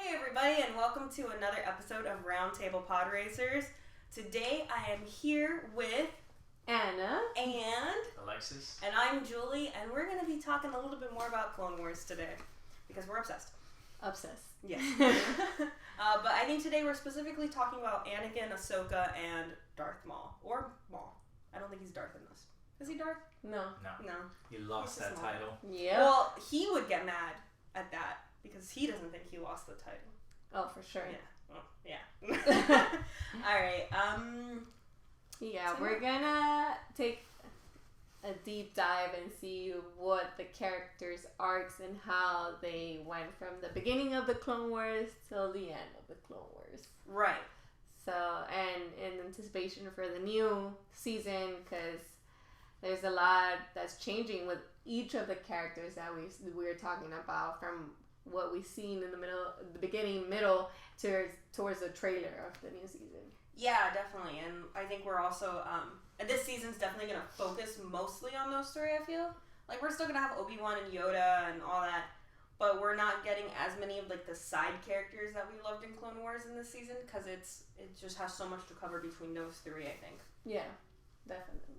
Hey everybody, and welcome to another episode of Roundtable Pod Racers. Today I am here with Anna and Alexis, and I'm Julie, and we're going to be talking a little bit more about Clone Wars today because we're obsessed. Obsessed. Yes. But I think today we're specifically talking about Anakin, Ahsoka, and Darth Maul. Or Maul. I don't think he's Darth in this. Is he Darth? No. No. He lost that title. Yeah. Well, he would get mad at that because he doesn't think he lost the title. Oh, for sure. Yeah. Well, yeah. Alright, Yeah, so we're gonna take a deep dive and see what the characters' arcs and how they went from the beginning of the Clone Wars till the end of the Clone Wars. right. So, and in anticipation for the new season, because there's a lot that's changing with each of the characters that we're talking about, from what we've seen in the beginning, middle, towards the trailer of the new season. Yeah, definitely. And I think we're also, and this season's definitely going to focus mostly on those three, I feel. Like, we're still going to have Obi-Wan and Yoda and all that, but we're not getting as many of, like, the side characters that we loved in Clone Wars in this season, because it just has so much to cover between those three, I think. Yeah, definitely.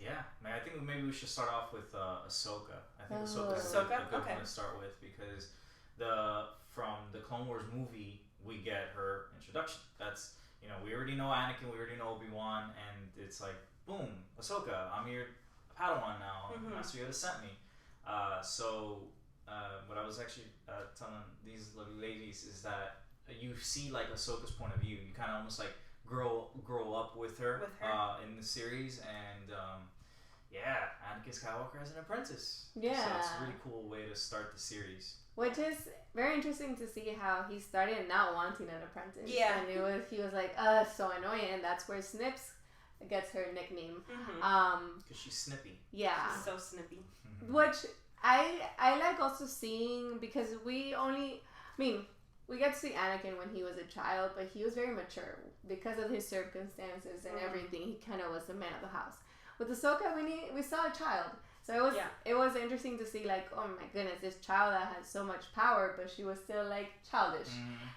Yeah, man, I think maybe we should start off with Ahsoka. I think Ahsoka's Ahsoka? a good Okay. one to start with because from the Clone Wars movie, we get her introduction. That's, we already know Anakin, we already know Obi-Wan, and it's like, boom, Ahsoka, I'm your Padawan now. Mm-hmm. Master Yoda sent me. What I was actually telling these lovely ladies is that you see like Ahsoka's point of view. You kind of almost like grow up with her. In the series, and Anakin Skywalker as an apprentice. Yeah. So it's a really cool way to start the series. Which is very interesting to see how he started not wanting an apprentice. Yeah. And he was like, so annoying, and that's where Snips gets her nickname. Mm-hmm. Because she's snippy. Yeah. She's so snippy. Which I like also seeing, because we get to see Anakin when he was a child, but he was very mature because of his circumstances and everything. He kind of was the man of the house. With Ahsoka, we saw a child, so it was interesting to see, like, oh my goodness, this child that had so much power, but she was still like childish,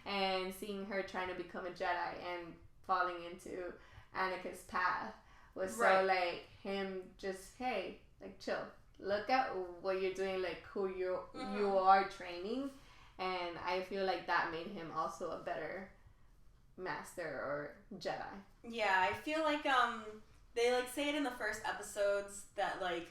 and seeing her trying to become a Jedi and falling into Anakin's path was so like him just, hey, like, chill, look at what you're doing, like who you are training. And I feel like that made him also a better master or Jedi. Yeah, I feel like they like say it in the first episodes that like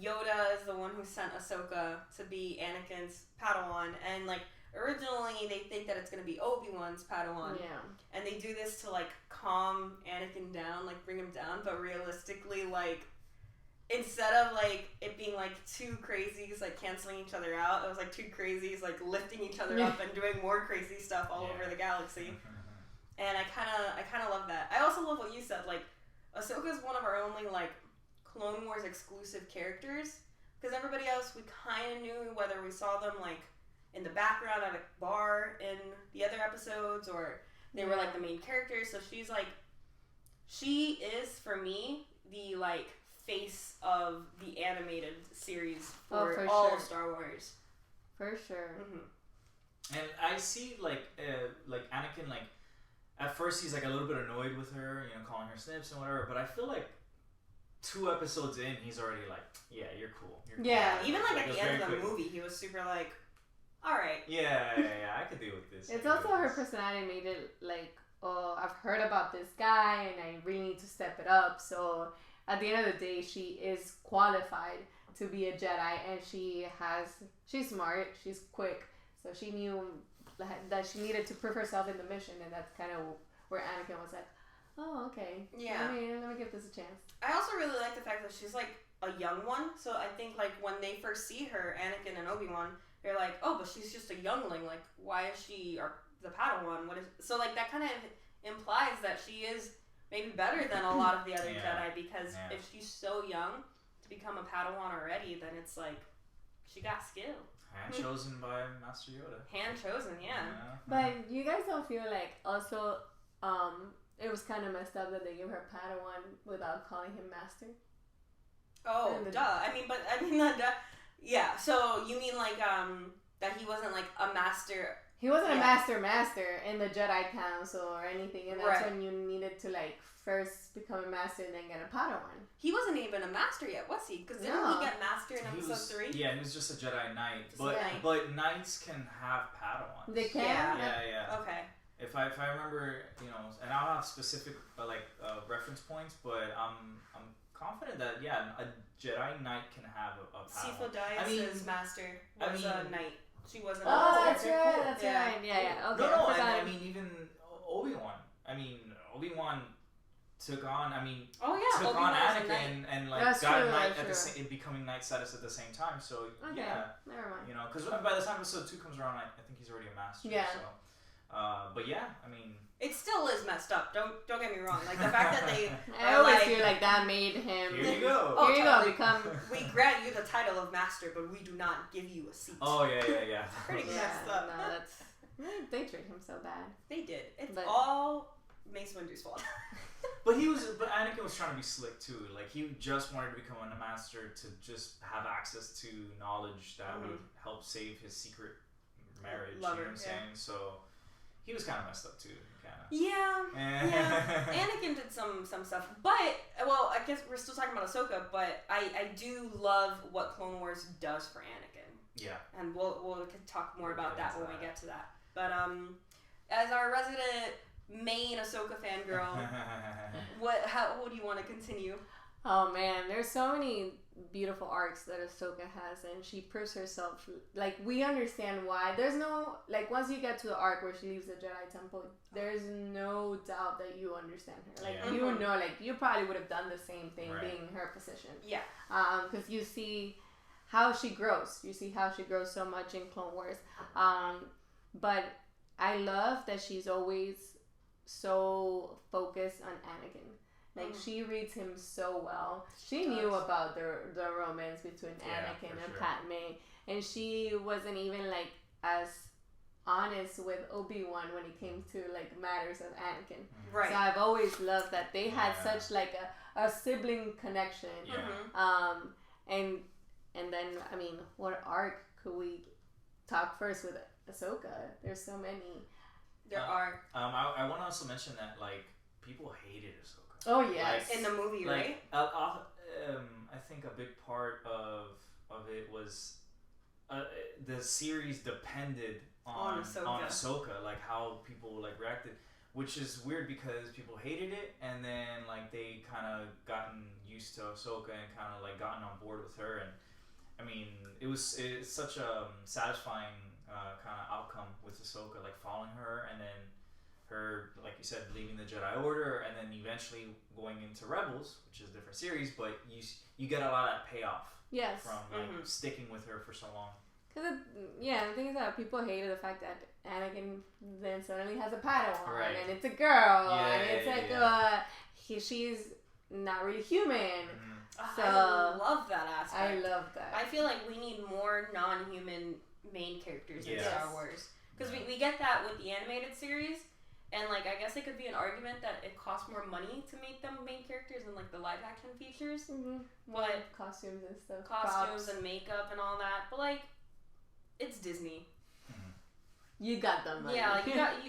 Yoda is the one who sent Ahsoka to be Anakin's Padawan, and like originally they think that it's gonna be Obi-Wan's Padawan. Yeah. And they do this to like calm Anakin down, like bring him down, but realistically, like, instead of like it being like two crazies like canceling each other out, it was like two crazies like lifting each other up and doing more crazy stuff all over the galaxy. And I kind of love that. I also love what you said, like Ahsoka is one of our only like Clone Wars exclusive characters, because everybody else we kind of knew, whether we saw them like in the background at a bar in the other episodes or they were like the main characters. So she is for me the like face of the animated series for all of Star Wars. For sure. And I see like Anakin, like at first he's like a little bit annoyed with her, calling her Snips and whatever, but I feel like 2 episodes in he's already like, yeah, you're cool. Yeah, even like at the end of the movie he was super like, alright. Yeah, I could deal with this. It's also her personality made it like, oh, I've heard about this guy and I really need to step it up. So at the end of the day, she is qualified to be a Jedi, and she's smart, she's quick, so she knew that she needed to prove herself in the mission, and that's kind of where Anakin was like, oh, okay, let me give this a chance. I also really like the fact that she's like a young one, so I think like when they first see her, Anakin and Obi-Wan, they're like, oh, but she's just a youngling, like why is she the Padawan? So like that kind of implies that she is maybe better than a lot of the other Jedi, because if she's so young to become a Padawan already, then it's like she got skill. Hand chosen by Master Yoda. Hand chosen, yeah. But you guys don't feel like also it was kind of messed up that they gave her Padawan without calling him Master? Oh, duh. Yeah. So you mean like that he wasn't like a master he wasn't a master in the Jedi Council or anything, and that's when you needed to like first become a master and then get a Padawan. He wasn't even a master yet, was he? Because didn't he get master in episode 3? Yeah, he was just a Jedi Knight. But Knights can have Padawans. They can? Yeah. Okay. If I remember, and I'll have specific reference points, but I'm confident that a Jedi Knight can have a Padawan. Sifo Dyas' master was a knight. She wasn't. Oh, that's right. That's right. Yeah. Okay. No, I mean even Obi-Wan. Obi-Wan took on. Took on Anakin and like got knight at the same, becoming knight status at the same time. So never mind. Because by the time episode 2 comes around, I think he's already a master. Yeah. So, but it still is messed up. Don't get me wrong. Like the fact that they. I always feel like that made him. Here you go. Here you go. Become. We grant you the title of master, but we do not give you a seat. Oh yeah. Pretty messed up. No, that's. They treated him so bad. They did. It's all Mace Windu's fault. But Anakin was trying to be slick too. Like he just wanted to become a master to just have access to knowledge that would help save his secret marriage. You know what I'm saying? So he was kind of messed up too. Yeah. Anakin did some stuff, but I guess we're still talking about Ahsoka. But I do love what Clone Wars does for Anakin. Yeah. And we'll talk more about that when we get to that. But as our resident main Ahsoka fangirl, how do you want to continue? Oh man, there's so many beautiful arcs that Ahsoka has, and she proves herself. Like we understand why. There's no once you get to the arc where she leaves the Jedi Temple, there's no doubt that you understand her. You probably would have done the same thing being in her position. Yeah. Because you see how she grows. You see how she grows so much in Clone Wars. But I love that she's always so focused on Anakin. Like she reads him so well. She knew about the romance between Anakin and Padme, and she wasn't even as honest with Obi-Wan when it came to matters of Anakin. Right. So I've always loved that they had such a sibling connection. And then what arc could we talk first with Ahsoka? There's so many. There are. I want to also mention that people hated Ahsoka. Oh yes, in the movie, right? I think a big part of it was the series depended on Ahsoka, like how people reacted, which is weird because people hated it, and then they kind of gotten used to Ahsoka and kind of gotten on board with her, and it's such a satisfying kind of outcome with Ahsoka, following her, and then her, like you said, leaving the Jedi Order, and then eventually going into Rebels, which is a different series, but you get a lot of that payoff from sticking with her for so long. Because the thing is that people hated the fact that Anakin then suddenly has a Padawan, and it's a girl, she's not really human. So I love that aspect. I love that. I feel like we need more non-human main characters in Star Wars, because we get that with the animated series. And I guess it could be an argument that it costs more money to make them main characters than the live action features. But costumes and stuff, props and makeup and all that. But it's Disney. You got them money. Yeah,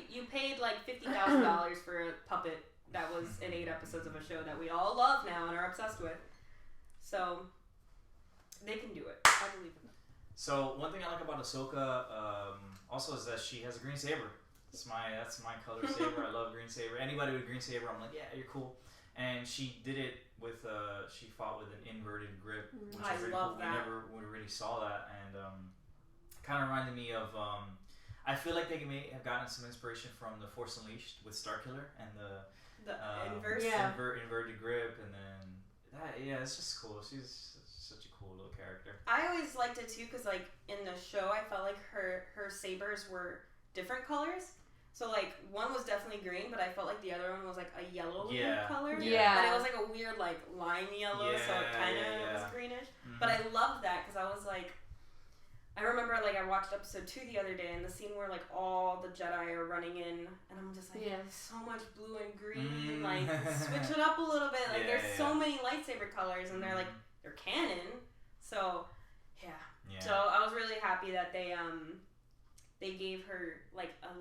you paid $50,000 for a puppet that was in 8 episodes of a show that we all love now and are obsessed with. So they can do it. I believe in them. So one thing I like about Ahsoka also is that she has a green saber. That's my color saber. I love green saber. Anybody with green saber, I'm like, yeah, you're cool. And she did it with she fought with an inverted grip, which I is really love cool. that. We never really saw that, and kind of reminded me of. I feel like they may have gotten some inspiration from The Force Unleashed with Starkiller and the inverted grip, and then it's just cool. She's such a cool little character. I always liked it too because in the show I felt like her sabers were different colors. So one was definitely green, but I felt like the other one was a yellow color. Yeah. But it was a weird lime yellow, so it kind of was greenish. But I loved that because I was I remember I watched episode 2 the other day, and the scene where all the Jedi are running in, and I'm just so much blue and green. Switch it up a little bit. There's so many lightsaber colors, and they're canon. So yeah. So I was really happy that they they gave her like a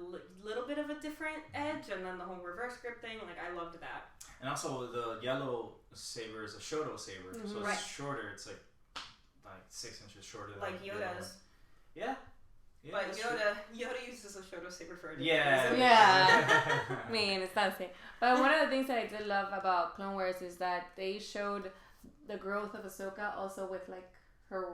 little bit of a different edge, and then the whole reverse grip thing, like I loved that. And also the yellow saber is a Shoto saber, so it's shorter. It's like 6 inches shorter than like Yoda's. Yeah. But Yoda uses a Shoto saber for a different reason. Yeah. I mean, it's not the same. But one of the things that I did love about Clone Wars is that they showed the growth of Ahsoka also with like her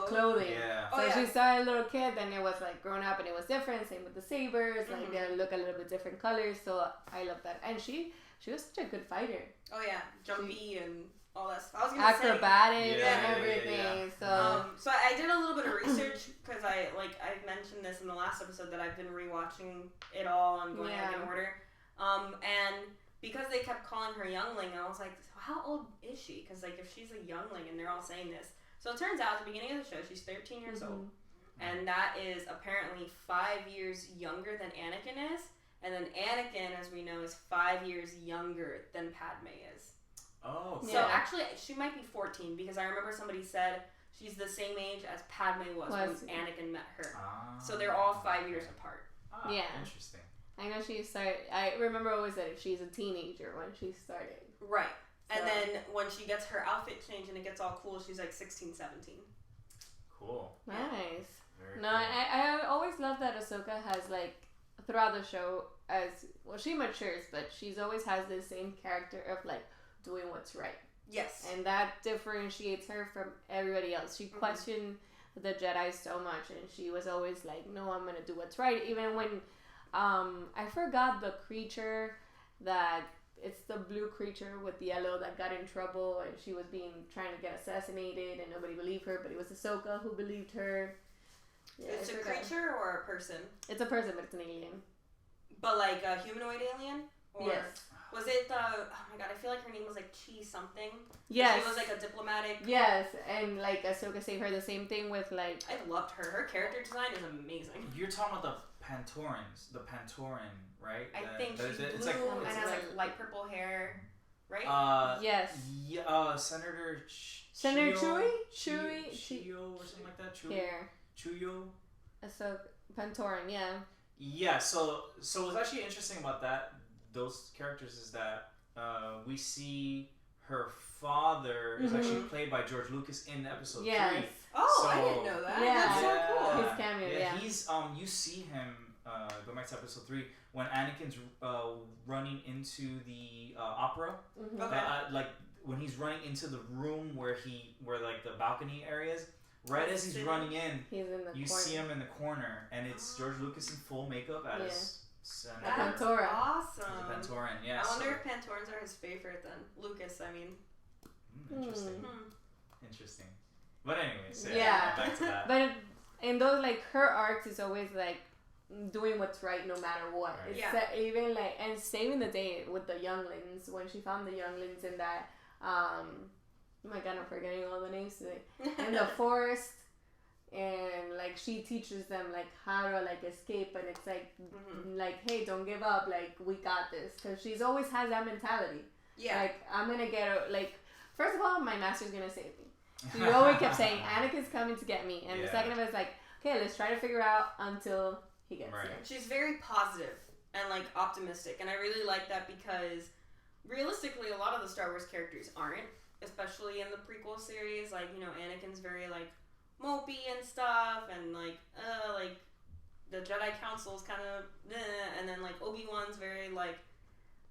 clothing. Yeah. So she started a little kid, then it was like grown up and it was different. Same with the sabers, like they look a little bit different colors. So I love that. And she was such a good fighter. Oh yeah, jumpy and all that stuff. I was gonna acrobatic and everything. So I did a little bit of research because I mentioned this in the last episode that I've been rewatching it all and going in order. And because they kept calling her youngling, I was like, how old is she? Because like if she's a youngling and they're all saying this, so it turns out at the beginning of the show she's 13 years old, and that is apparently 5 years younger than Anakin is, and then Anakin, as we know, is 5 years younger than Padme is. Oh. So actually, she might be 14 because I remember somebody said she's the same age as Padme was when Anakin met her. So they're all 5 years apart. Interesting. I know she started. I remember always that she's a teenager when she started. Right. So. And then when she gets her outfit changed and it gets all cool, she's like 16, 17. Cool. Nice. Very cool. I always love that Ahsoka has like throughout the show she matures, but she's always has this same character of like doing what's right. Yes. And that differentiates her from everybody else. She questioned the Jedi so much, and she was always like, no, I'm going to do what's right. Even when, I forgot the creature that, it's the blue creature with the yellow that got in trouble, and she was trying to get assassinated, and nobody believed her, but it was Ahsoka who believed her. Yeah, it's a creature or a person? It's a person, but it's an alien. But like a humanoid alien? Or yes. Was it oh my god, I feel like her name was like Chi something. Yes. She was like a diplomatic. Yes, and like Ahsoka saved her. The same thing with like. I loved her. Her character design is amazing. You're talking about the Pantorans, right? I think she's blue and has like light purple hair, right? Yes. Yeah. Senator Chewie or something like that. Chuyo. Ahsoka Pantoran, yeah. Yeah. So what's actually interesting about those characters is that we see her father is actually played by George Lucas in episode 3. Oh, so, I didn't know that. Yeah. That's so cool. His cameo, yeah. He's you see him go back to episode 3 when Anakin's running into the opera. Okay. Like when he's running into the room where like the balcony area is. Right as he's running in, you see him in the corner, and it's George Lucas in full makeup as That's awesome. Pantoran, yeah. I wonder if Pantorans are his favorite then. Lucas, I mean. Interesting. Interesting. But anyways, back to that. But in those, like, her arcs is always, like, doing what's right no matter what. Right. It's even, like, and saving the day with the younglings, when she found the younglings in that, oh my god, I'm forgetting all the names today. In the forest, and like she teaches them like how to like escape, and it's like, like, hey, don't give up, like we got this, because she's always has that mentality. Yeah. Like I'm gonna get like, first of all, my master's gonna save me. So you always kept saying Anakin's coming to get me, and the second of it is like, okay, let's try to figure out until he gets here. She's very positive and like optimistic, and I really like that because realistically, a lot of the Star Wars characters aren't. Especially in the prequel series, like, you know, Anakin's very, like, mopey and stuff, and, like, the Jedi Council's kind of, and then, like, Obi-Wan's very, like,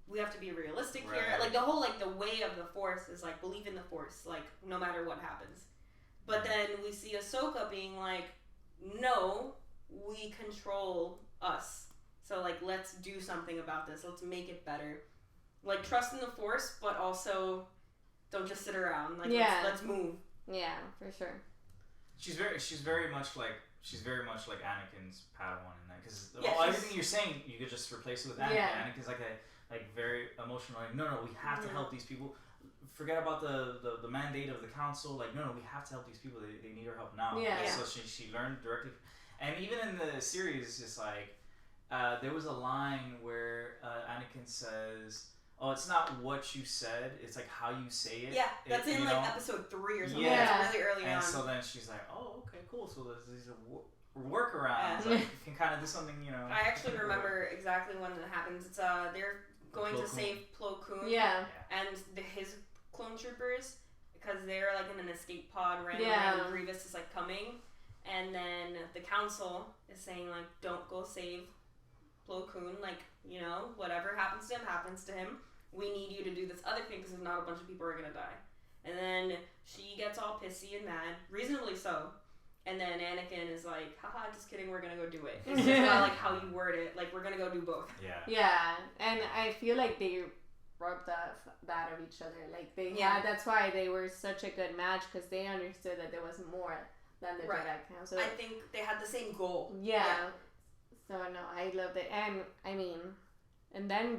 we have to be realistic here. Like, the whole, like, the way of the Force is, like, believe in the Force, like, no matter what happens. But then we see Ahsoka being like, no, we control us. So, like, let's do something about this. Let's make it better. Like, trust in the Force, but also... don't just sit around. Like, let's move. Yeah, for sure. She's very much like Anakin's Padawan in that, because everything you're saying you could just replace it with Anakin. Yeah. Anakin's like very emotional. Like, no, we have to help these people. Forget about the mandate of the council. Like, no, we have to help these people. They need our help now. Yeah. So she learned directly, and even in the series, it's like there was a line where Anakin says, oh, it's not what you said, it's like how you say it. Yeah, that's in like episode 3 or something. Yeah. It's really early on. And so then she's like, oh, okay, cool. So these are workarounds. Like, you can kind of do something, I actually remember exactly when it happens. It's they're going to save Plo Koon. Yeah. And his clone troopers, because they're like in an escape pod randomly, and Grievous is like coming, and then the council is saying like, don't go save Plo Koon. Like, whatever happens to him. We need you to do this other thing because if not, a bunch of people are gonna die. And then she gets all pissy and mad, reasonably so. And then Anakin is like, haha, just kidding, we're gonna go do it. It's just not like how you word it, like we're gonna go do both. Yeah, and I feel like they rubbed that of each other. Like that's why they were such a good match, because they understood that there was more than the Jedi Council. I think they had the same goal. Yeah. So no, I loved it. And I mean, and then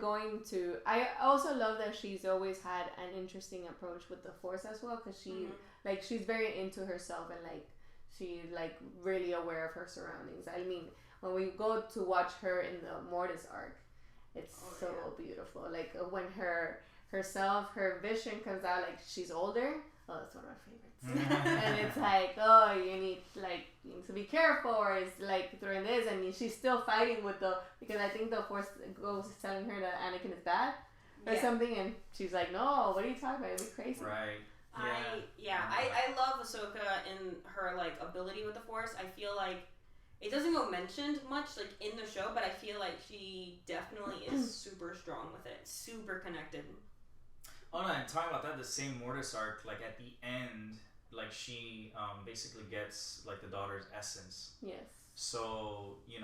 I also love that she's always had an interesting approach with the Force as well, because she's very into herself, and like she's like really aware of her surroundings. I mean, when we go to watch her in the Mortis arc, it's beautiful. Like when her vision comes out, like she's older. Oh, that's one of my favorites. And it's like, oh, you need to be careful, or it's like throwing this, and she's still fighting because I think the Force goes telling her that Anakin is bad or something, and she's like, no, what are you talking about? You're crazy. Right. I love Ahsoka in her like ability with the Force. I feel like it doesn't go mentioned much like in the show, but I feel like she definitely is super strong with it, super connected. Oh no, and talking about that, the same Mortis arc, like at the end, like she basically gets like the daughter's essence. Yes. So, you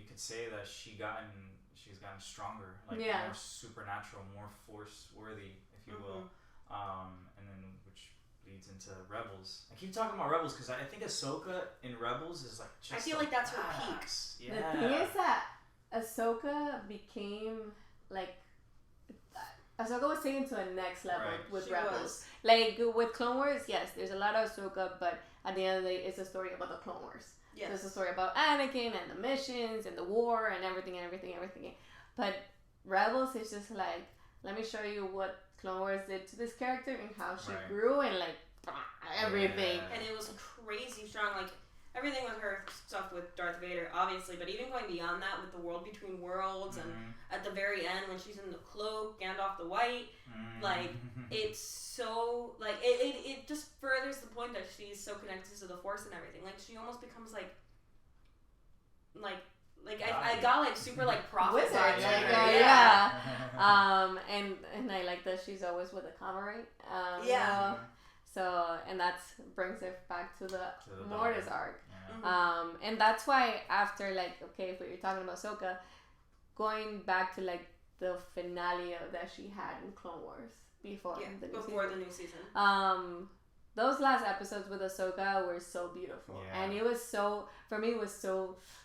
could say that she's gotten stronger, like more supernatural, more force worthy, if you will. And then which leads into Rebels. I keep talking about Rebels because I think Ahsoka in Rebels is like just I feel like that's her peak. Yeah. The thing is that Ahsoka became like Ahsoka was taken to a next level with Rebels. Like with Clone Wars, yes, there's a lot of Ahsoka, but at the end of the day, it's a story about the Clone Wars. Yes. So it's a story about Anakin and the missions and the war and everything. But Rebels is just like, let me show you what Clone Wars did to this character and how she grew and like everything. Yeah. And it was crazy strong. Like everything with her stuff with Darth Vader, obviously, but even going beyond that with the world between worlds and at the very end when she's in the cloak, Gandalf the White, like it's so like it just furthers the point that she's so connected to the Force and everything. Like she almost becomes like I got like super like prophet vibes. And I like that she's always with a Conrad. So, and that brings it back to the Mortis arc. Yeah. And that's why after if you're talking about Ahsoka, going back to like the finale that she had in Clone Wars before the new season. Those last episodes with Ahsoka were so beautiful, and it was so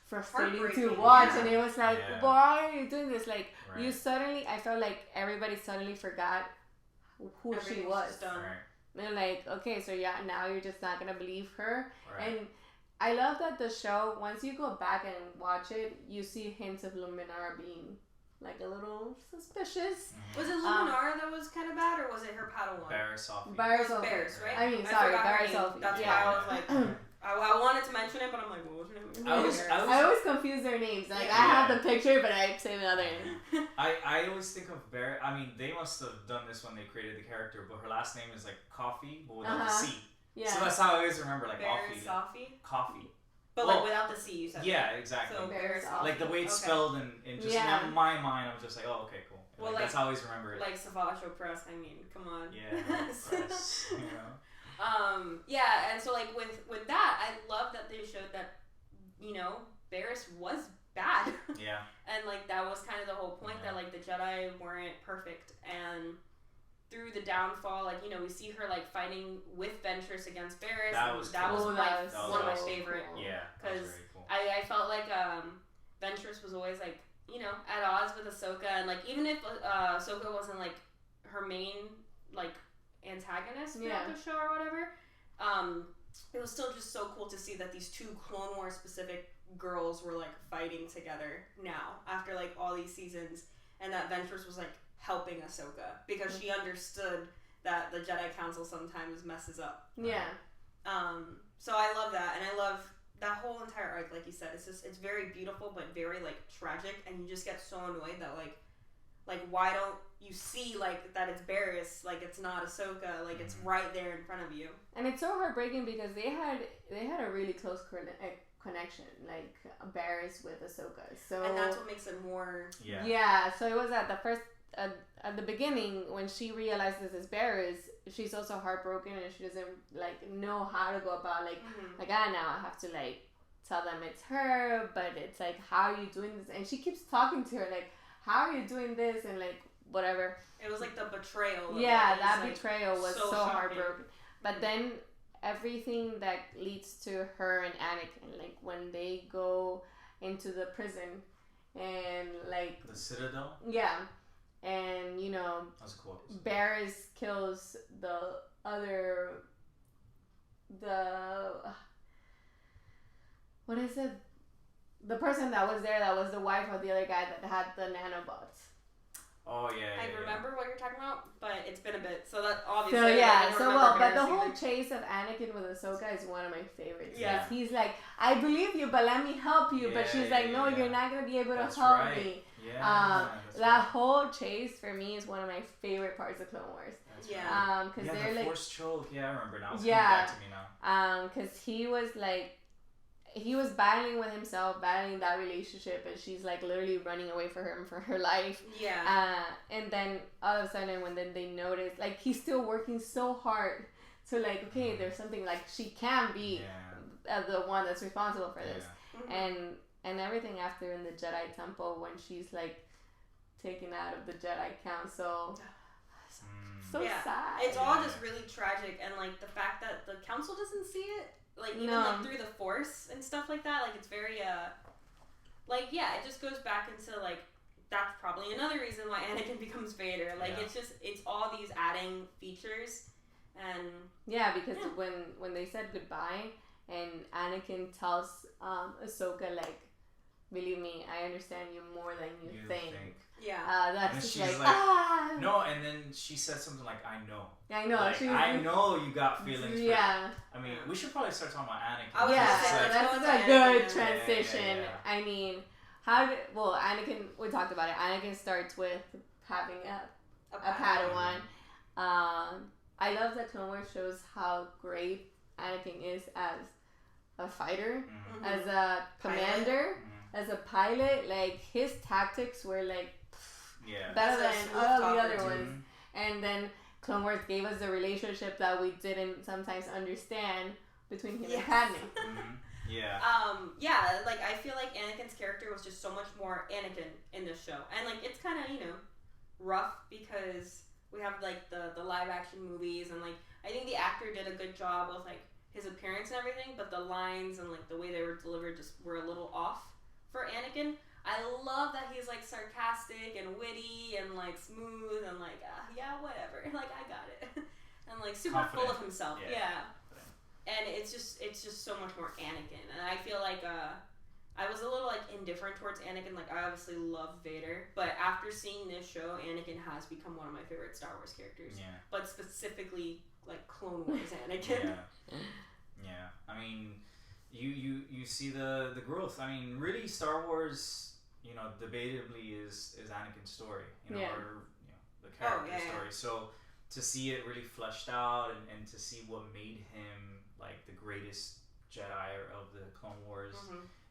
frustrating to watch, and it was like, why are you doing this? Like you suddenly, I felt like everybody suddenly forgot who she was. And like, okay, so now you're just not gonna believe her. And I love that the show, once you go back and watch it, you see hints of Luminara being like a little suspicious. Was it Luminara that was kind of bad, or was it her Padawan? Barriss, right? I mean, sorry, Barriss. That's why I was like, I wanted to mention it, but I'm like, what was her name? I always confuse their names. Like, I have the picture, but I say the other name. I always think of Barriss. I mean, they must have done this when they created the character, but her last name is like Coffee, but without the C. Yeah. So that's how I always remember, like, Coffee. But like without the C, you said. Yeah, exactly. So like the way it's spelled, and just in my mind, I'm just like, oh, okay, cool. Well, like, that's how I always remember it. Like Savage Press. I mean, come on. Yeah, press. And so like with that, I love that they showed that, Barriss was bad. Yeah. And like that was kind of the whole point, that like the Jedi weren't perfect, and through the downfall, like, we see her like fighting with Ventress against Barriss. That was one of my favorite. Cool. Yeah. Because cool. I felt like Ventress was always like, at odds with Ahsoka, and like even if Ahsoka wasn't like her main like antagonist throughout the show or whatever, it was still just so cool to see that these two Clone Wars specific girls were like fighting together now after like all these seasons, and that Ventress was like helping Ahsoka because she understood that the Jedi Council sometimes messes up. Yeah. So I love that, and I love that whole entire arc, like you said, it's very beautiful but very like tragic, and you just get so annoyed that like why don't you see like that it's Barriss, like it's not Ahsoka, like it's right there in front of you. And it's so heartbreaking because they had a really close connection, like Barriss with Ahsoka. So and that's what makes it more. Yeah. So it was at the first at the beginning when she realizes it's Barriss, she's also heartbroken and she doesn't like know how to go about like now I have to like tell them it's her, but it's like how are you doing this? And she keeps talking to her like, how are you doing this? And like whatever. It was like the betrayal. That betrayal was so heartbroken. But then everything that leads to her and Anakin, like when they go into the prison and like the Citadel. Yeah, and you know, that's cool. Barriss kills the what is it? The person that was there, that was the wife of the other guy that had the nanobots. Oh yeah. I remember what you're talking about, but it's been a bit, so that obviously. But the whole chase of Anakin with Ahsoka is one of my favorites. Yeah. He's like, I believe you, but let me help you. But she's like, no, you're not gonna be able to help me. Yeah. That whole chase for me is one of my favorite parts of Clone Wars. Because they're the like Force choke. Yeah, I remember now. It's coming back to me now. Because he was like. He was battling with himself, battling that relationship, and she's like literally running away from him for her life. Yeah. And then all of a sudden, when then they notice, like he's still working so hard to like, okay, there's something like she can be the one that's responsible for this, and everything after in the Jedi Temple when she's like taken out of the Jedi Council. So sad. It's all just really tragic, and like the fact that the Council doesn't see it. Like, even, like, through the Force and stuff like that, like, it's very, like, yeah, it just goes back into, like, that's probably another reason why Anakin becomes Vader. Like, it's all these adding features, and... Yeah, because when they said goodbye, and Anakin tells Ahsoka, like, believe me, I understand you more than you think. Yeah. That's just like, No, and then she said something like, I know. I know. Like, I know you got feelings for I mean, we should probably start talking about Anakin. That's a good transition. I mean, Anakin, we talked about it. Anakin starts with having a Padawan. I love that Clone Wars shows how great Anakin is as a fighter, as a commander, as a pilot. Like, his tactics were like better than all the other ones. And then Clone Wars gave us the relationship that we didn't sometimes understand between him and Padme. Like I feel like Anakin's character was just so much more Anakin in this show, and like it's kind of, you know, rough because we have like the live action movies, and like I think the actor did a good job with like his appearance and everything, but the lines and like the way they were delivered just were a little off for Anakin. I love that he's like sarcastic and witty and like smooth and like whatever, like I got it, and like super full of himself. And it's just so much more Anakin, and I feel like I was a little like indifferent towards Anakin. Like I obviously love Vader, but after seeing this show, Anakin has become one of my favorite Star Wars characters. But specifically like Clone Wars Anakin. I mean, you see the growth. I mean, really, Star Wars, you know, debatably is Anakin's story. You know, or you know, the character story. So to see it really fleshed out and to see what made him like the greatest Jedi of the Clone Wars,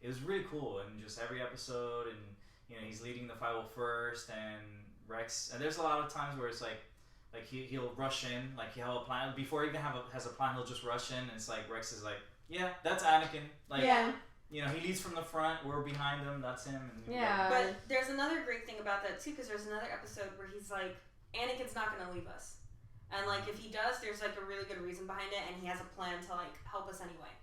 it was really cool. And just every episode, and you know, he's leading the 501st, and Rex. And there's a lot of times where it's like he'll rush in, like he'll have a plan before he even has a plan. He'll just rush in, and it's like Rex is like, yeah, that's Anakin. Like, you know, he leads from the front. We're behind him. That's him. And But there's another great thing about that too, because there's another episode where he's like, Anakin's not gonna leave us. And like if he does, there's like a really good reason behind it, and he has a plan to like help us anyway.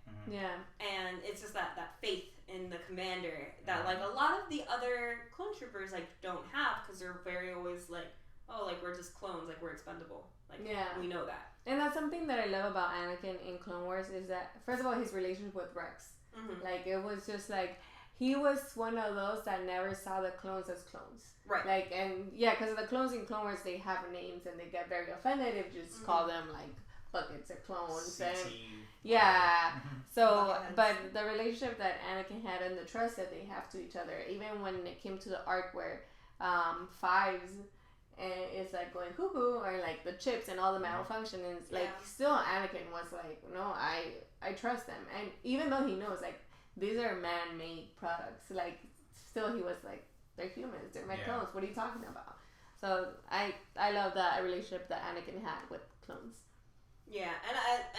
And it's just that faith in the commander that like a lot of the other clone troopers like don't have, because they're very always like, oh, like we're just clones, like we're expendable. Like we know that. And that's something that I love about Anakin in Clone Wars is that first of all his relationship with Rex. Like it was just like he was one of those that never saw the clones as clones. Right. Like, and because the clones in Clone Wars, they have names and they get very offended if you just call them like buckets of clones. CT. And So, but the relationship that Anakin had and the trust that they have to each other, even when it came to the arc where Fives is like going cuckoo, or like the chips and all the malfunctions, like still Anakin was like, no, I trust them, and even though he knows like these are man-made products, like still he was like, they're humans, they're my clones. What are you talking about? So I love that relationship that Anakin had with clones. Yeah,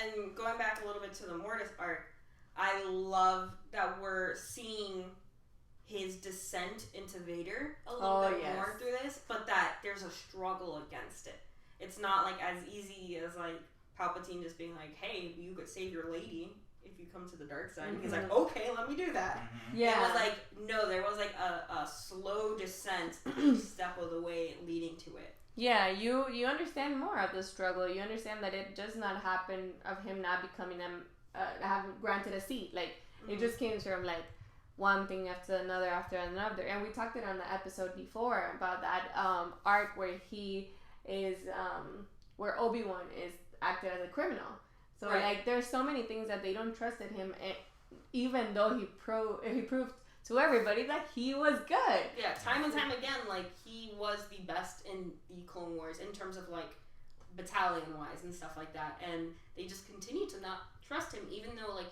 and going back a little bit to the Mortis arc, I love that we're seeing his descent into Vader a little bit more through this, but that there's a struggle against it. It's not like as easy as like Palpatine just being like, hey, you could save your lady if you come to the dark side. He's like, okay, let me do that. Yeah. It was like, no, there was like a slow descent each step of the way leading to it. Yeah, you understand more of the struggle. You understand that it does not happen of him not becoming having granted a seat. Like, it just came from like one thing after another. And we talked it on the episode before about that arc where he is, where Obi-Wan is acted as a criminal. So like, there's so many things that they don't trust in him, even though he proved to everybody that he was good. Yeah, time and time again, like, he was the best in the Clone Wars in terms of, like, battalion-wise and stuff like that. And they just continue to not trust him, even though, like,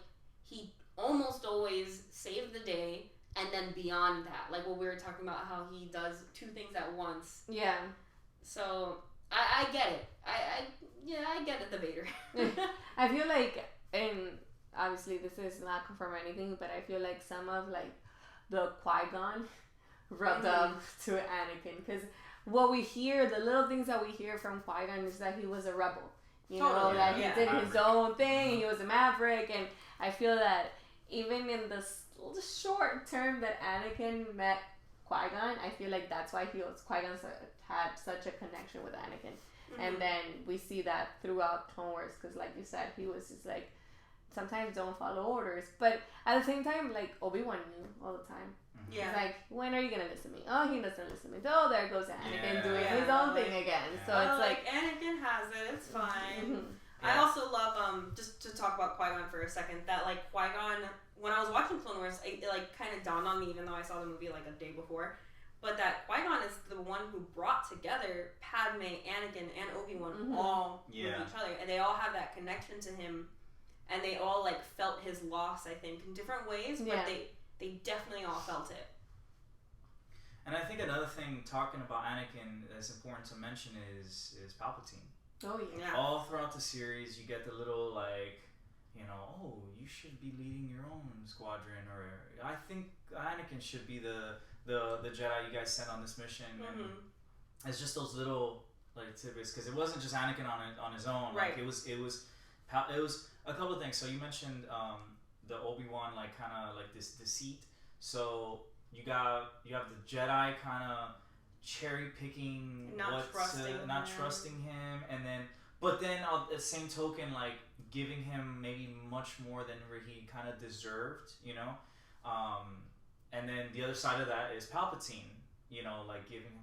he almost always saved the day, and then beyond that. Like, what we were talking about, how he does two things at once. Yeah. So, I get it. I get it, the Vader. I feel like, and obviously this is not confirmed or anything, but I feel like some of, like, the Qui-Gon rubbed up to Anakin, because what we hear, the little things that we hear from Qui-Gon is that he was a rebel, you know, that he did his own thing, he was a maverick, and I feel that even in the short term that Anakin met Qui-Gon, I feel like that's why Qui-Gon had such a connection with Anakin, and then we see that throughout Clone Wars, because like you said, he was just like, sometimes don't follow orders, but at the same time, like, Obi-Wan knew all the time. Yeah. He's like, when are you gonna listen to me? Oh, he doesn't listen to me. Oh, there goes Anakin doing his own thing again. So it's like Anakin has it. It's fine. I also love just to talk about Qui-Gon for a second. That like Qui-Gon, when I was watching Clone Wars, it like kind of dawned on me, even though I saw the movie like a day before. But that Qui-Gon is the one who brought together Padme, Anakin, and Obi-Wan all with each other, and they all have that connection to him. And they all, like, felt his loss, I think, in different ways, but they definitely all felt it. And I think another thing, talking about Anakin, that's important to mention is Palpatine. Oh, yeah. All throughout the series, you get the little, like, you know, oh, you should be leading your own squadron, or I think Anakin should be the Jedi you guys sent on this mission. And it's just those little, like, tidbits, because it wasn't just Anakin on his own. Right. Like, it was a couple of things. So you mentioned the Obi-Wan, like, kind of like this deceit. So you have the Jedi kind of cherry picking, not trusting him, and then but then at the same token, like, giving him maybe much more than where he kind of deserved, you know. And then the other side of that is Palpatine, you know, like giving him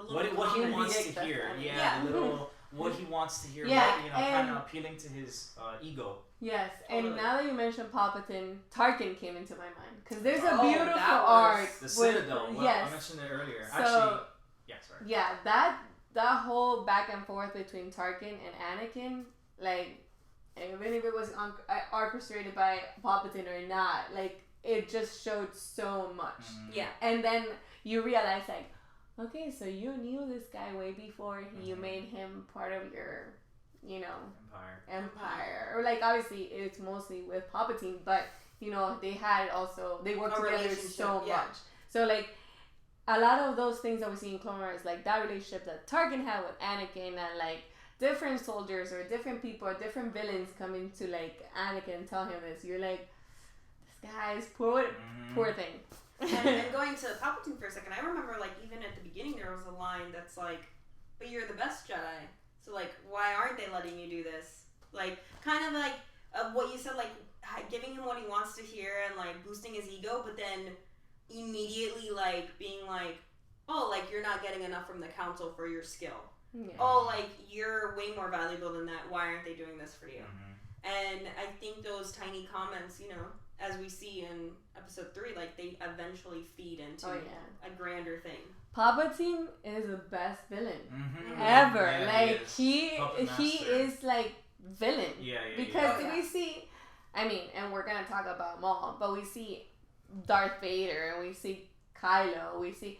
what he wants to hear. The little what he wants to hear. Yeah, you know, kind of appealing to his ego. Yes, and now that you mentioned Palpatine, Tarkin came into my mind, because there's a beautiful arc. The Citadel. I mentioned it earlier. So, actually, sorry. Yeah, that whole back and forth between Tarkin and Anakin, like, even if it was orchestrated by Palpatine or not, like, it just showed so much. Yeah, and then you realize, like, okay, so you knew this guy way before you made him part of your, you know, empire. Or, like, obviously it's mostly with Palpatine, but, you know, they worked together so much. So, like, a lot of those things that we see in Clone Wars, like that relationship that Tarkin had with Anakin, and like different soldiers or different people or different villains come into like Anakin and tell him this, you're like, this guy's poor thing. And going to Palpatine for a second, I remember, like, even at the beginning there was a line that's like, but you're the best Jedi, so, like, why aren't they letting you do this? Like, kind of like what you said, like, giving him what he wants to hear and, like, boosting his ego, but then immediately, like, being like, oh, like, you're not getting enough from the council for your skill. Yeah. Oh, like, you're way more valuable than that. Why aren't they doing this for you? And I think those tiny comments, you know, as we see in episode 3, like, they eventually feed into a grander thing. Palpatine is the best villain ever. Yeah, like, he is, like, villain. Because we see, I mean, and we're going to talk about Maul, but we see Darth Vader, and we see Kylo, we see...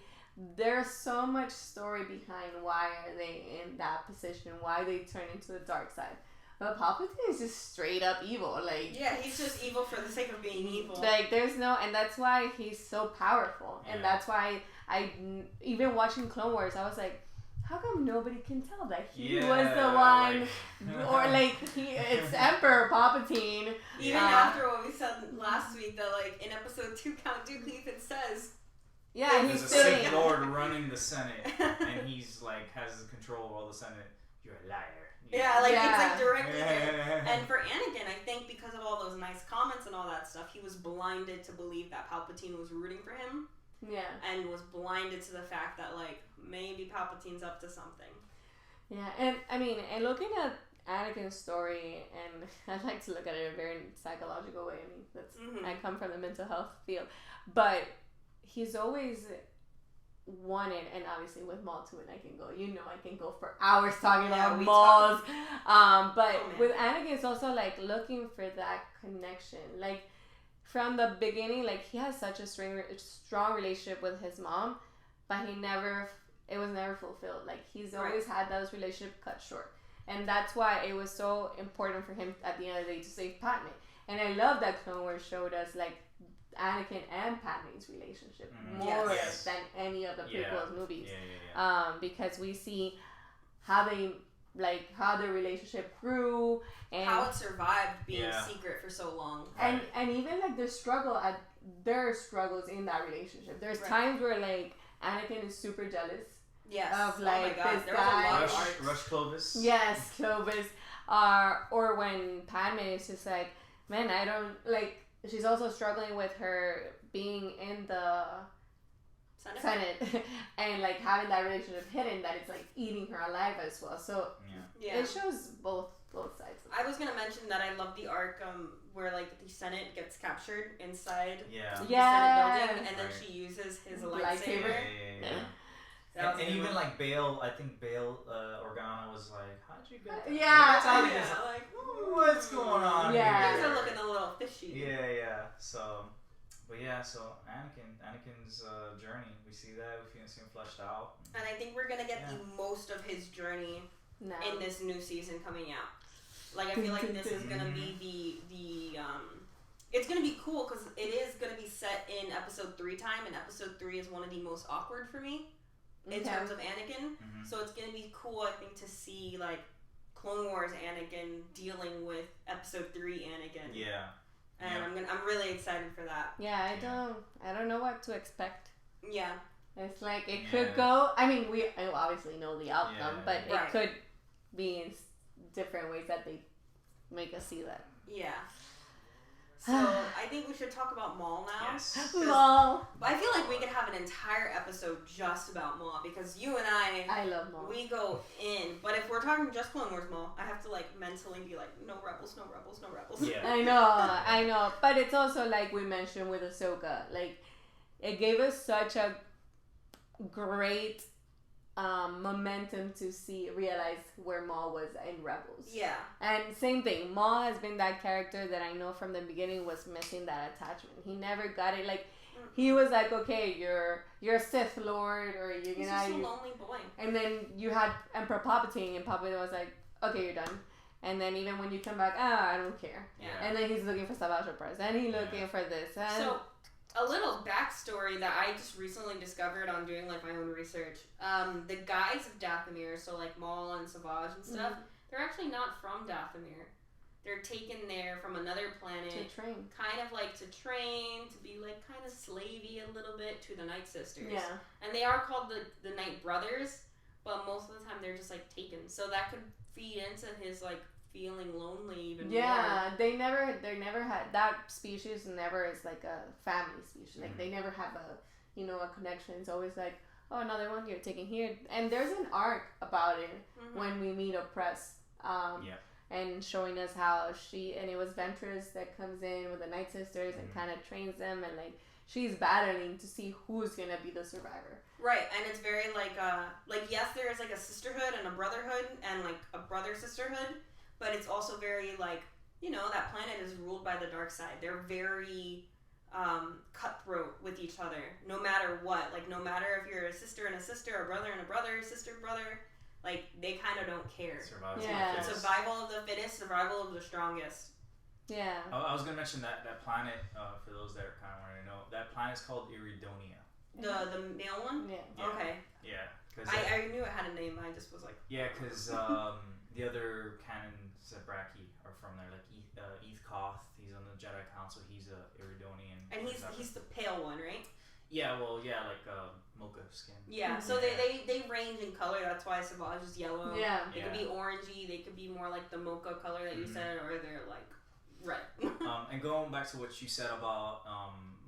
There's so much story behind why are they in that position, why they turn into the dark side. But Palpatine is just straight up evil. Like, yeah, he's just evil for the sake of being evil. Like, there's no, and that's why he's so powerful. And that's why even watching Clone Wars, I was like, how come nobody can tell that he was the one, or like it's Emperor Palpatine. Even after what we said last week, that like in episode 2, Count Dooku even says. Yeah, he's a Sith Lord running the Senate, and he's like has the control of all the Senate. You're a liar. Yeah, like it's like directly there. And for Anakin, I think because of all those nice comments and all that stuff, he was blinded to believe that Palpatine was rooting for him. Yeah. And was blinded to the fact that like maybe Palpatine's up to something. Yeah, and I mean, and looking at Anakin's story, and I like to look at it in a very psychological way. I mean, that's I come from the mental health field, but he's always wanted, and obviously with Maul too, and I can go for hours talking about Maul's. But with Anakin, it's also like looking for that connection. Like from the beginning, like he has such a strong relationship with his mom, but it was never fulfilled. Like he's always had those relationships cut short, and that's why it was so important for him at the end of the day to save Padme. And I love that Clone Wars showed us like Anakin and Padme's relationship more than any of the prequel movies. Because we see how their relationship grew and how it survived being secret for so long. And even like their struggles in that relationship. There's times where like Anakin is super jealous. Yes. Of like this there guy. Was a lot of Rush Clovis. Yes, Clovis. Or when Padme is just like, man, I don't like. She's also struggling with her being in the Senate and like having that relationship hidden, that it's like eating her alive as well. So it shows both sides. I was gonna mention that I love the arc where like the Senate gets captured inside the Senate building, and then she uses his lightsaber. And even like Bail, I think Bail Organa was like, how'd you get that? Like, what's going on here? Things are looking a little fishy. So Anakin's journey, we see that, we see him fleshed out. And I think we're going to get the most of his journey in this new season coming out. Like, I feel like this is going to be the it's going to be cool because it is going to be set in episode 3 time, and episode 3 is one of the most awkward for me. In terms of Anakin, so it's gonna be cool, I think, to see like Clone Wars Anakin dealing with Episode 3 Anakin. And I'm really excited for that. I don't know what to expect. It's like it could go. I mean, we obviously know the outcome, but it could be in different ways that they make us see that. So I think we should talk about Maul now. Yes. Maul. I feel like we could have an entire episode just about Maul because you and I love Maul. We go in. But if we're talking just Clone Wars Maul, I have to like mentally be like, no rebels, no rebels, no rebels. I know. But it's also like we mentioned with Ahsoka, like it gave us such a great momentum to realize where Maul was in Rebels. And same thing, Maul has been that character that I know from the beginning was missing that attachment. He never got it. Like he was like, okay, you're a Sith Lord, or you're He's just a lonely boy. And then you had Emperor Palpatine, and Palpatine was like, okay, you're done. And then even when you come back, I don't care. And then he's looking for Savage Press, and he's looking for this. And so a little backstory that I just recently discovered on doing like my own research. The guys of Dathomir, so like Maul and Savage and stuff, they're actually not from Dathomir. They're taken there from another planet to train, kind of like to train, to be like kind of slavey a little bit to the Night Sisters. And they are called the Night Brothers, but most of the time they're just like taken. So that could feed into his like feeling lonely even more. They never had that species. Never is like a family species. Like they never have a connection. It's always like, oh, another one you're taking here. And there's an arc about it when we meet Oppress. and showing us how it was Ventress that comes in with the Night Sisters and kind of trains them, and like she's battling to see who's gonna be the survivor. Right, and it's very like yes, there is like a sisterhood and a brotherhood and like a brother sisterhood, but it's also very like, you know, that planet is ruled by the dark side. They're very cutthroat with each other, no matter what. Like, no matter if you're a sister and a sister, a brother and a brother, sister brother, like they kind of don't care. Survival of the fittest, survival of the strongest. Yeah. I was gonna mention that planet for those that kind of want to know. That planet is called Iridonia. The male one? Yeah. Okay. Yeah. I knew it had a name. I just was like. Yeah, because the other canon Zebraki are from there, like Eth Koth. He's on the Jedi Council. He's a Iridonian. And he's the pale one, right? Yeah. Well, yeah, like mocha skin. Yeah. So they range in color. That's why Savage is yellow. Yeah. They could be orangey. They could be more like the mocha color that you said, or they're like red. And going back to what you said about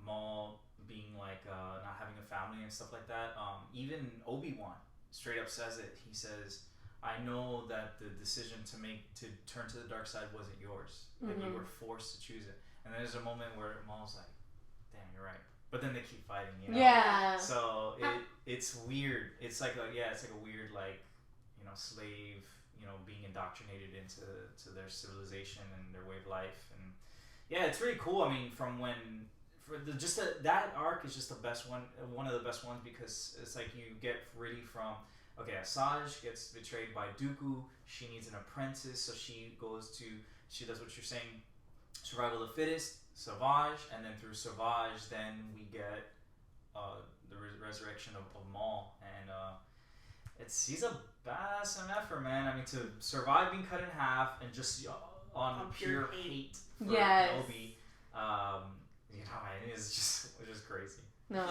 Maul being like not having a family and stuff like that, even Obi-Wan straight up says it. He says, I know that the decision to turn to the dark side wasn't yours. Like you were forced to choose it. And then there's a moment where Maul's like, damn, you're right. But then they keep fighting, you know? Yeah. So it's weird. It's like a weird, like, you know, slave, you know, being indoctrinated into their civilization and their way of life. And yeah, it's really cool. I mean, that arc is just the best one of the best ones, because it's like you get really from, okay, Asajj gets betrayed by Dooku. She needs an apprentice, so she does what you're saying, survival of the fittest, Savage, and then through Savage, then we get the resurrection of Maul, and he's a badass MFer, man. I mean, to survive being cut in half and just on pure hate for Kenobi, you know, it's just crazy. No,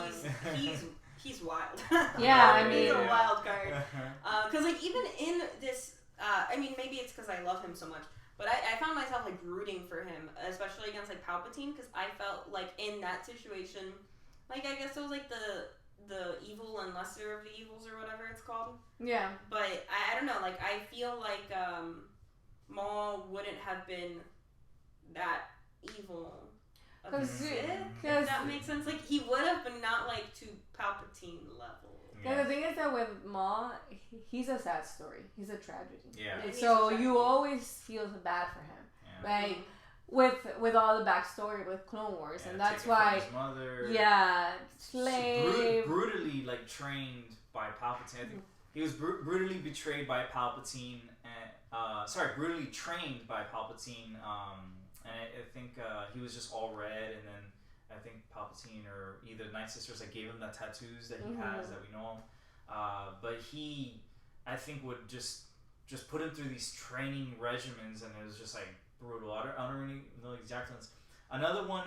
he's wild. Yeah, I mean, he's a wild card. Because like even in this, I mean, maybe it's because I love him so much, but I found myself like rooting for him, especially against like Palpatine, because I felt like in that situation, like I guess it was like the evil and lesser of the evils or whatever it's called. Yeah. But I don't know, like I feel like Maul wouldn't have been that evil. Because that makes sense. Like he would have, but not like to Palpatine level. Yeah. The thing is that with Maul, he's a sad story. He's a tragedy. Yeah. And so you always feel bad for him. Yeah. Like with all the backstory with Clone Wars, and that's why. His mother. Yeah. Slave. Brutally like trained by Palpatine. I think he was brutally betrayed by Palpatine, and brutally trained by Palpatine. And I think he was just all red, and then I think Palpatine or either Night Sisters that gave him the tattoos that he has that we know of. But he, I think, would just put him through these training regimens, and it was just like brutal. I don't really know the exact ones. Another one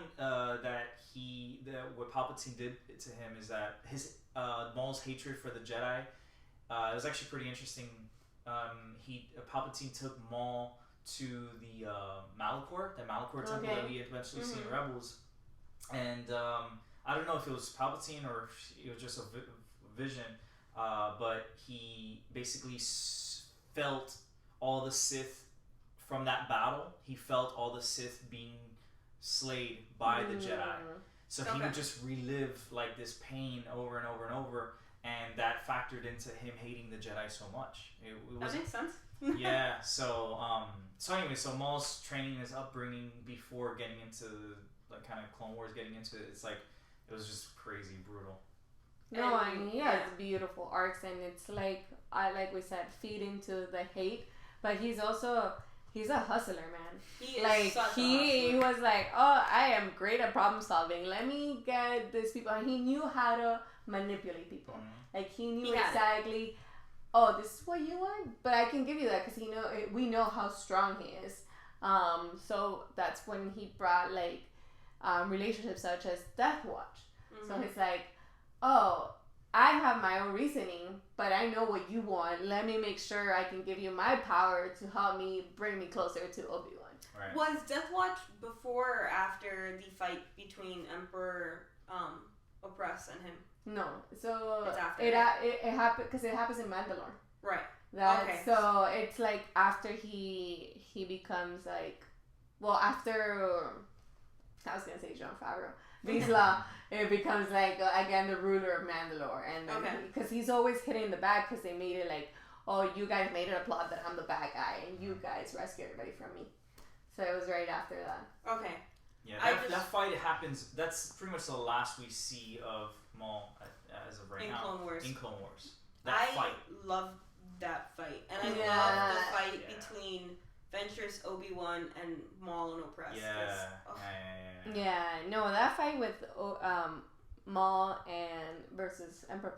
what Palpatine did to him is that his Maul's hatred for the Jedi. It was actually pretty interesting. Palpatine took Maul to the Malachor temple that we eventually see in Rebels, and I don't know if it was Palpatine or if it was just a vision, but he basically felt all the Sith from that battle. He felt all the Sith being slayed by the Jedi, so he would just relive like this pain over and over and over, and that factored into him hating the Jedi so much. That makes sense. Yeah, so Maul's training, his upbringing before getting into like kind of Clone Wars, getting into it, it's like it was just crazy brutal. No, I mean, it's beautiful arcs, and it's like we said, feed into the hate, but he's a hustler, man. He is like such he a hustler. was like, oh, I am great at problem solving. Let me get these people, and he knew how to manipulate people. Like he knew exactly. Oh, this is what you want, but I can give you that because we know how strong he is. So that's when he brought like relationships such as Death Watch. So he's like, oh, I have my own reasoning, but I know what you want. Let me make sure I can give you my power to help me bring me closer to Obi-Wan. Right. Was Death Watch before or after the fight between Emperor Oppress and him? No, so it's after, it happened because it happens in Mandalore. Right. So it's like after he becomes like, well, after I was gonna say Jean Favreau, Vizsla, it becomes like again the ruler of Mandalore, and because he's always hitting the bad because they made it like, oh, you guys made it a plot that I'm the bad guy and you guys rescue everybody from me. So it was right after that. Okay. Yeah, that fight happens. That's pretty much the last we see of Maul as of right now. In Clone Wars. That fight. I love that fight, and I love the fight between Ventress, Obi-Wan, and Maul and Opress. Yeah. No, that fight with Maul and versus Emperor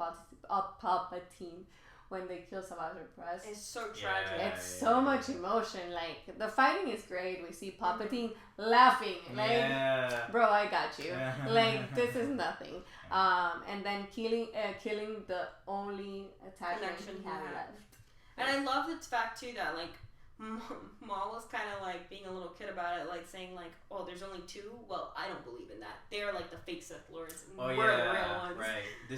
Palpatine when they kill Savage Opress. It's so tragic. It's so much emotion. Like the fighting is great. We see Palpatine laughing. Like, bro, I got you. Like this is nothing. And then killing the only attachment he had left. And I love the fact too that like Maul was kind of like being a little kid about it, like saying like, "Oh, there's only two." Well, I don't believe in that. They're like the fake Sith Lords. We're the real ones. Right. I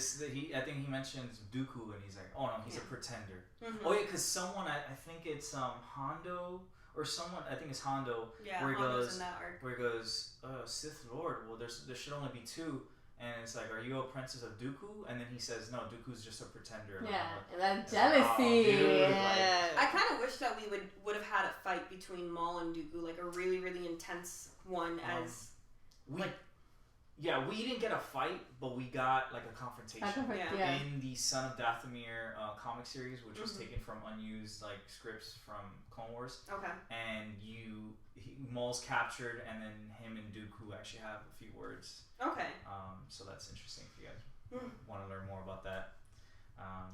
think he mentions Dooku, and he's like, "Oh no, he's a pretender." Oh yeah, because someone I think it's Hondo or someone, I think it's Hondo. Yeah, where he Hondo's goes, in that arc. Where he goes, Sith Lord. Well, there should only be two. And it's like, are you a princess of Dooku? And then he says, no, Dooku's just a pretender. Yeah, and that jealousy. I kind of wish that we would have had a fight between Maul and Dooku, like a really, really intense one. We didn't get a fight, but we got like a confrontation in the Son of Dathomir comic series, which was taken from unused like scripts from Clone Wars. Okay. And Maul's captured, and then him and Dooku actually have a few words. Okay. So that's interesting if you guys want to learn more about that.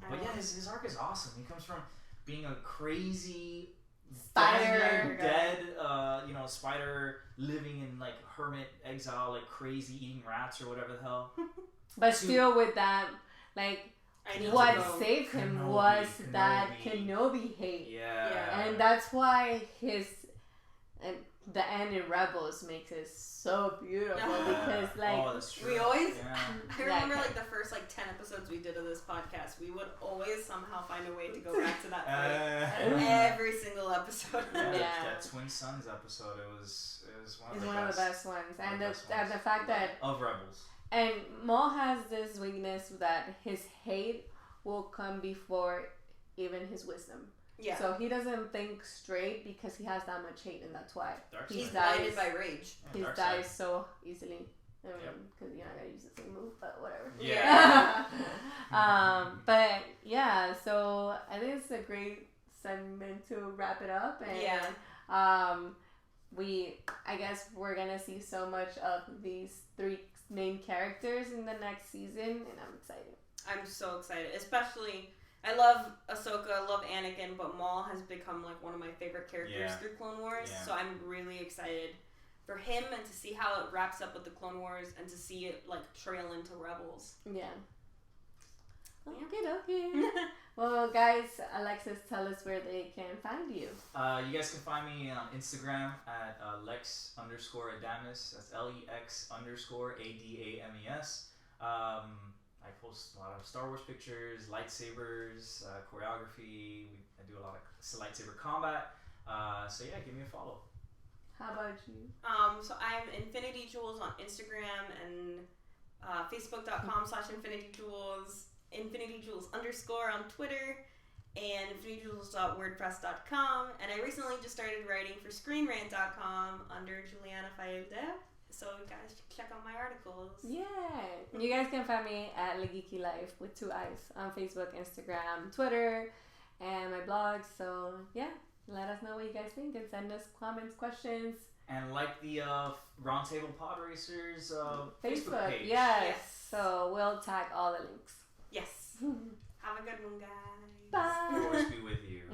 But yeah, his arc is awesome. He comes from being a crazy spider, dead, spider living in like hermit exile, like crazy, eating rats or whatever the hell. But still, with that, like what saved him was that Kenobi hate. Yeah. And that's why the end in Rebels makes it so beautiful because like we always I remember like the first like 10 episodes we did of this podcast, we would always somehow find a way to go back to that fight. Every single episode. That Twin Sons episode, it was one of the best ones. And the fact that of Rebels. And Maul has this weakness that his hate will come before even his wisdom. Yeah. So he doesn't think straight because he has that much hate, and that's why he's blinded by rage. He dies so easily. I mean, because you're not gonna use the same move, but whatever. Yeah. But yeah, so I think it's a great segment to wrap it up, and I guess we're gonna see so much of these three main characters in the next season, and I'm excited. I'm so excited, especially. I love Ahsoka, I love Anakin, but Maul has become like one of my favorite characters through Clone Wars. So I'm really excited for him and to see how it wraps up with the Clone Wars and to see it like trail into Rebels. Yeah. Okay. Well, guys, Alexis, tell us where they can find you. You guys can find me on Instagram at Lex_Adames. That's LEX_ADAMES. I post a lot of Star Wars pictures, lightsabers, choreography. I do a lot of lightsaber combat. So yeah, give me a follow. How about you? So I'm Infinity Jewels on Instagram and Facebook.com/InfinityJewels, InfinityJewels_ on Twitter, and InfinityJewels.wordpress.com. And I recently just started writing for ScreenRant.com under Juliana Faelda. So guys, check out my articles. Yeah. You guys can find me at La Geeky Life with 2 I's on Facebook, Instagram, Twitter, and my blog. So yeah, let us know what you guys think and send us comments, questions. And like the Roundtable Pod Racers Facebook page. Yes. So we'll tag all the links. Yes. Have a good one, guys. Bye. Force be with you.